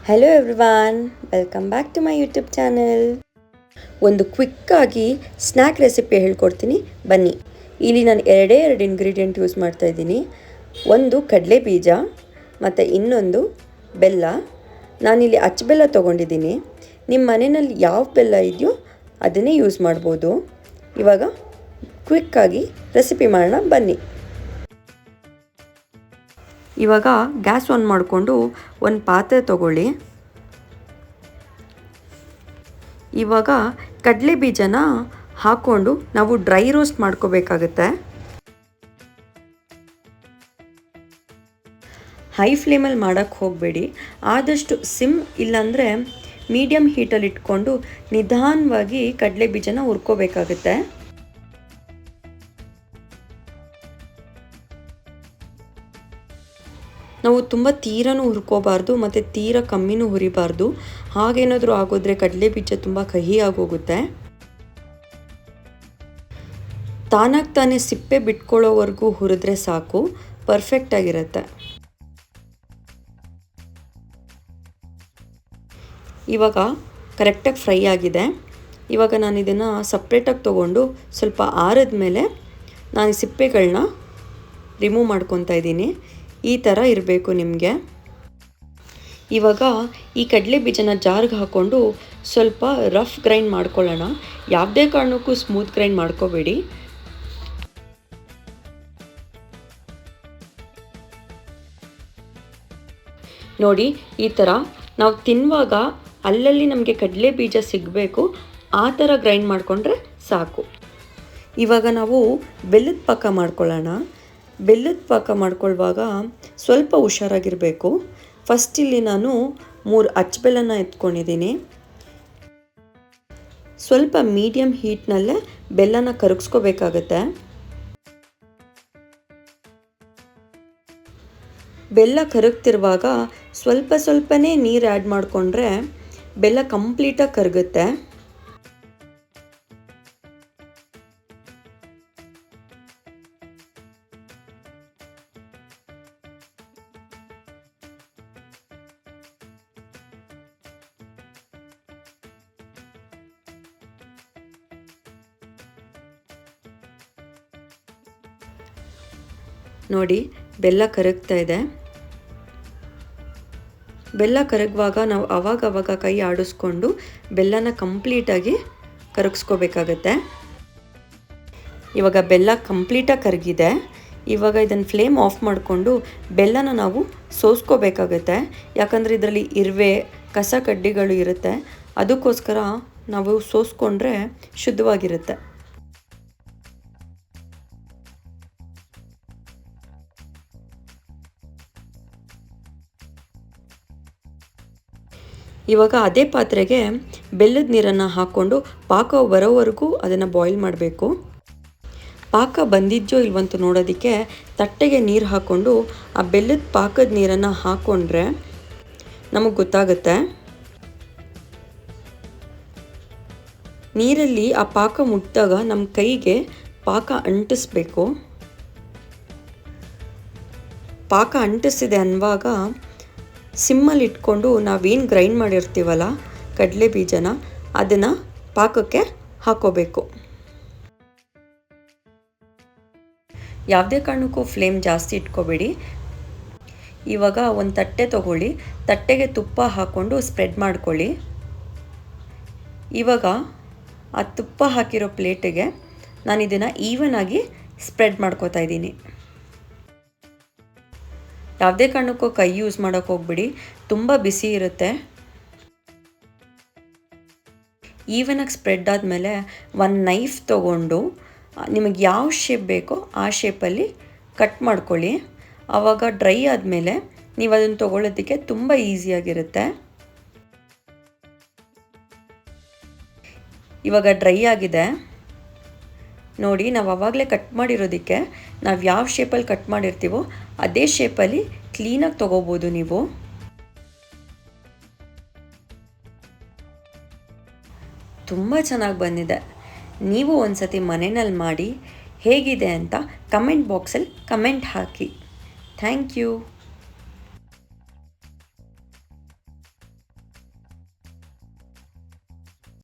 Hello everyone, welcome back to my YouTube channel. ಒಂದು ಕ್ವಿಕ್ಕಾಗಿ snack recipe ಹೇಳ್ಕೊಡ್ತೀನಿ ಬನ್ನಿ. ಇಲ್ಲಿ ನಾನು ಎರಡು ಇಂಗ್ರೀಡಿಯೆಂಟ್ ಯೂಸ್ ಮಾಡ್ತಾ ಇದ್ದೀನಿ. ಒಂದು ಕಡಲೆ ಬೀಜ ಮತ್ತು ಇನ್ನೊಂದು ಬೆಲ್ಲ. ನಾನಿಲ್ಲಿ ಅಚ್ಚ ಬೆಲ್ಲ ತೊಗೊಂಡಿದ್ದೀನಿ. ನಿಮ್ಮ ಮನೆಯಲ್ಲಿ ಯಾವ ಬೆಲ್ಲ ಇದೆಯೋ ಅದನ್ನೇ ಯೂಸ್ ಮಾಡ್ಬೋದು. ಇವಾಗ ಕ್ವಿಕ್ಕಾಗಿ ರೆಸಿಪಿ ಮಾಡೋಣ ಬನ್ನಿ. ಇವಾಗ ಗ್ಯಾಸ್ ಆನ್ ಮಾಡಿಕೊಂಡು ಒಂದು ಪಾತ್ರೆ ತಗೊಳ್ಳಿ. ಇವಾಗ ಕಡಲೆ ಬೀಜನ ಹಾಕ್ಕೊಂಡು ನಾವು ಡ್ರೈ ರೋಸ್ಟ್ ಮಾಡ್ಕೋಬೇಕಾಗುತ್ತೆ. ಹೈ ಫ್ಲೇಮಲ್ಲಿ ಮಾಡೋಕ್ಕೆ ಹೋಗಬೇಡಿ. ಆದಷ್ಟು ಸಿಮ್ ಇಲ್ಲಾಂದರೆ ಮೀಡಿಯಮ್ ಹೀಟಲ್ಲಿ ಇಟ್ಕೊಂಡು ನಿಧಾನವಾಗಿ ಕಡಲೆ ಬೀಜನ ಹುರ್ಕೋಬೇಕಾಗುತ್ತೆ. ನಾವು ತುಂಬ ತೀರನೂ ಹುರ್ಕೋಬಾರ್ದು ಮತ್ತು ತೀರ ಕಮ್ಮಿನೂ ಹುರಿಬಾರ್ದು. ಹಾಗೇನಾದರೂ ಆಗೋದ್ರೆ ಕಡಲೆ ಬೀಜ ತುಂಬ ಕಹಿ ಆಗೋಗುತ್ತೆ. ತಾನಾಗಿ ತಾನೇ ಸಿಪ್ಪೆ ಬಿಟ್ಕೊಳ್ಳೋವರೆಗೂ ಹುರಿದ್ರೆ ಸಾಕು, ಪರ್ಫೆಕ್ಟಾಗಿರುತ್ತೆ. ಇವಾಗ ಕರೆಕ್ಟಾಗಿ ಫ್ರೈ ಆಗಿದೆ. ಇವಾಗ ನಾನು ಇದನ್ನು ಸಪ್ರೇಟಾಗಿ ತೊಗೊಂಡು ಸ್ವಲ್ಪ ಆರಿದ ಮೇಲೆ ನಾನು ಸಿಪ್ಪೆಗಳನ್ನ ರಿಮೂವ್ ಮಾಡ್ಕೊತಾ ಇದ್ದೀನಿ. ಈ ಥರ ಇರಬೇಕು ನಿಮಗೆ. ಇವಾಗ ಈ ಕಡಲೆ ಬೀಜನ ಜಾರ್ಗೆ ಹಾಕ್ಕೊಂಡು ಸ್ವಲ್ಪ ರಫ್ ಗ್ರೈಂಡ್ ಮಾಡ್ಕೊಳ್ಳೋಣ. ಯಾವುದೇ ಕಾರಣಕ್ಕೂ ಸ್ಮೂತ್ ಗ್ರೈಂಡ್ ಮಾಡ್ಕೋಬೇಡಿ. ನೋಡಿ, ಈ ಥರ ನಾವು ತಿನ್ನುವಾಗ ಅಲ್ಲಲ್ಲಿ ನಮಗೆ ಕಡಲೆ ಬೀಜ ಸಿಗಬೇಕು, ಆ ಥರ ಗ್ರೈಂಡ್ ಮಾಡಿಕೊಂಡ್ರೆ ಸಾಕು. ಇವಾಗ ನಾವು ಬೆಲ್ಲದ ಪಾಕ ಮಾಡ್ಕೊಳ್ಳೋಣ. ಬೆಲ್ಲದ ಪಾಕ ಮಾಡ್ಕೊಳ್ಳುವಾಗ ಸ್ವಲ್ಪ ಹುಷಾರಾಗಿರಬೇಕು. ಫಸ್ಟ್ ಇಲ್ಲಿ ನಾನು 3 ಅಚ್ಚ ಬೆಲ್ಲನ ಎತ್ಕೊಂಡಿದ್ದೀನಿ. ಸ್ವಲ್ಪ ಮೀಡಿಯಮ್ ಹೀಟ್ನಲ್ಲೇ ಬೆಲ್ಲನ ಕರಗಿಸ್ಕೋಬೇಕಾಗತ್ತೆ. ಬೆಲ್ಲ ಕರಗ್ತಿರುವಾಗ ಸ್ವಲ್ಪನೇ ನೀರು ಆ್ಯಡ್ ಮಾಡಿಕೊಂಡ್ರೆ ಬೆಲ್ಲ ಕಂಪ್ಲೀಟಾಗಿ ಕರಗುತ್ತೆ. ನೋಡಿ, ಬೆಲ್ಲ ಕರಗ್ತಾ ಇದೆ. ಬೆಲ್ಲ ಕರಗುವಾಗ ನಾವು ಅವಾಗ ಕೈ ಆಡಿಸ್ಕೊಂಡು ಬೆಲ್ಲನ ಕಂಪ್ಲೀಟಾಗಿ ಕರಗಿಸ್ಕೋಬೇಕಾಗತ್ತೆ. ಇವಾಗ ಬೆಲ್ಲ ಕಂಪ್ಲೀಟಾಗಿ ಕರಗಿದೆ. ಇವಾಗ ಇದನ್ನು ಫ್ಲೇಮ್ ಆಫ್ ಮಾಡಿಕೊಂಡು ಬೆಲ್ಲನ ನಾವು ಸೋಸ್ಕೋಬೇಕಾಗತ್ತೆ. ಯಾಕಂದರೆ ಇದರಲ್ಲಿ ಇರುವೆ ಕಸ ಕಡ್ಡಿಗಳು ಇರುತ್ತೆ. ಅದಕ್ಕೋಸ್ಕರ ನಾವು ಸೋಸ್ಕೊಂಡ್ರೆ ಶುದ್ಧವಾಗಿರುತ್ತೆ. ಇವಾಗ ಅದೇ ಪಾತ್ರೆಗೆ ಬೆಲ್ಲದ ನೀರನ್ನು ಹಾಕ್ಕೊಂಡು ಪಾಕ ಬರೋವರೆಗೂ ಅದನ್ನು ಬಾಯ್ಲ್ ಮಾಡಬೇಕು. ಪಾಕ ಬಂದಿದ್ದೋ ಇಲ್ವಂತ ನೋಡೋದಕ್ಕೆ ತಟ್ಟೆಗೆ ನೀರು ಹಾಕ್ಕೊಂಡು ಆ ಬೆಲ್ಲದ ಪಾಕದ ನೀರನ್ನು ಹಾಕ್ಕೊಂಡ್ರೆ ನಮಗೆ ಗೊತ್ತಾಗುತ್ತೆ. ನೀರಲ್ಲಿ ಆ ಪಾಕ ಮುಟ್ಟಿದಾಗ ನಮ್ಮ ಕೈಗೆ ಪಾಕ ಅಂಟಿಸ್ಬೇಕು. ಪಾಕ ಅಂಟಿಸಿದೆ ಅನ್ನುವಾಗ ಸಿಮ್ಮಲ್ಲಿ ಇಟ್ಕೊಂಡು ನಾವೇನು ಗ್ರೈಂಡ್ ಮಾಡಿರ್ತೀವಲ್ಲ ಕಡಲೆ ಬೀಜನ, ಅದನ್ನು ಪಾಕಕ್ಕೆ ಹಾಕೋಬೇಕು. ಯಾವುದೇ ಕಾರಣಕ್ಕೂ ಫ್ಲೇಮ್ ಜಾಸ್ತಿ ಇಟ್ಕೋಬೇಡಿ. ಇವಾಗ ಒಂದು ತಟ್ಟೆ ತೊಗೊಳ್ಳಿ. ತಟ್ಟೆಗೆ ತುಪ್ಪ ಹಾಕ್ಕೊಂಡು ಸ್ಪ್ರೆಡ್ ಮಾಡ್ಕೊಳ್ಳಿ. ಇವಾಗ ಆ ತುಪ್ಪ ಹಾಕಿರೋ ಪ್ಲೇಟಿಗೆ ನಾನು ಇದನ್ನು ಈವನ್ ಆಗಿ ಸ್ಪ್ರೆಡ್ ಮಾಡ್ಕೋತಾ ಇದ್ದೀನಿ. ಯಾವುದೇ ಕಾರಣಕ್ಕೂ ಕೈ ಯೂಸ್ ಮಾಡೋಕ್ಕೆ ಹೋಗ್ಬಿಡಿ, ತುಂಬ ಬಿಸಿ ಇರುತ್ತೆ. ಈವನಾಗಿ ಸ್ಪ್ರೆಡ್ ಆದಮೇಲೆ ಒಂದು ನೈಫ್ ತೊಗೊಂಡು ನಿಮಗೆ ಯಾವ ಶೇಪ್ ಬೇಕೋ ಆ ಶೇಪಲ್ಲಿ ಕಟ್ ಮಾಡ್ಕೊಳ್ಳಿ. ಆವಾಗ ಡ್ರೈ ಆದಮೇಲೆ ನೀವು ಅದನ್ನು ತೊಗೊಳ್ಳೋದಕ್ಕೆ ತುಂಬ ಈಸಿಯಾಗಿರುತ್ತೆ. ಇವಾಗ ಡ್ರೈ ಆಗಿದೆ ನೋಡಿ. ನಾವು ಆವಾಗಲೇ ಕಟ್ ಮಾಡಿರೋದಕ್ಕೆ ನಾವು ಯಾವ ಶೇಪಲ್ಲಿ ಕಟ್ ಮಾಡಿರ್ತೀವೋ ಅದೇ ಶೇಪಲ್ಲಿ ಕ್ಲೀನಾಗಿ ತೊಗೋಬೋದು ನೀವು. ತುಂಬ ಚೆನ್ನಾಗಿ ಬಂದಿದೆ. ನೀವು ಒಂದು ಸತಿ ಮನೆಯಲ್ಲಿ ಮಾಡಿ ಹೇಗಿದೆ ಅಂತ ಕಮೆಂಟ್ ಬಾಕ್ಸಲ್ಲಿ ಕಮೆಂಟ್ ಹಾಕಿ. Thank you.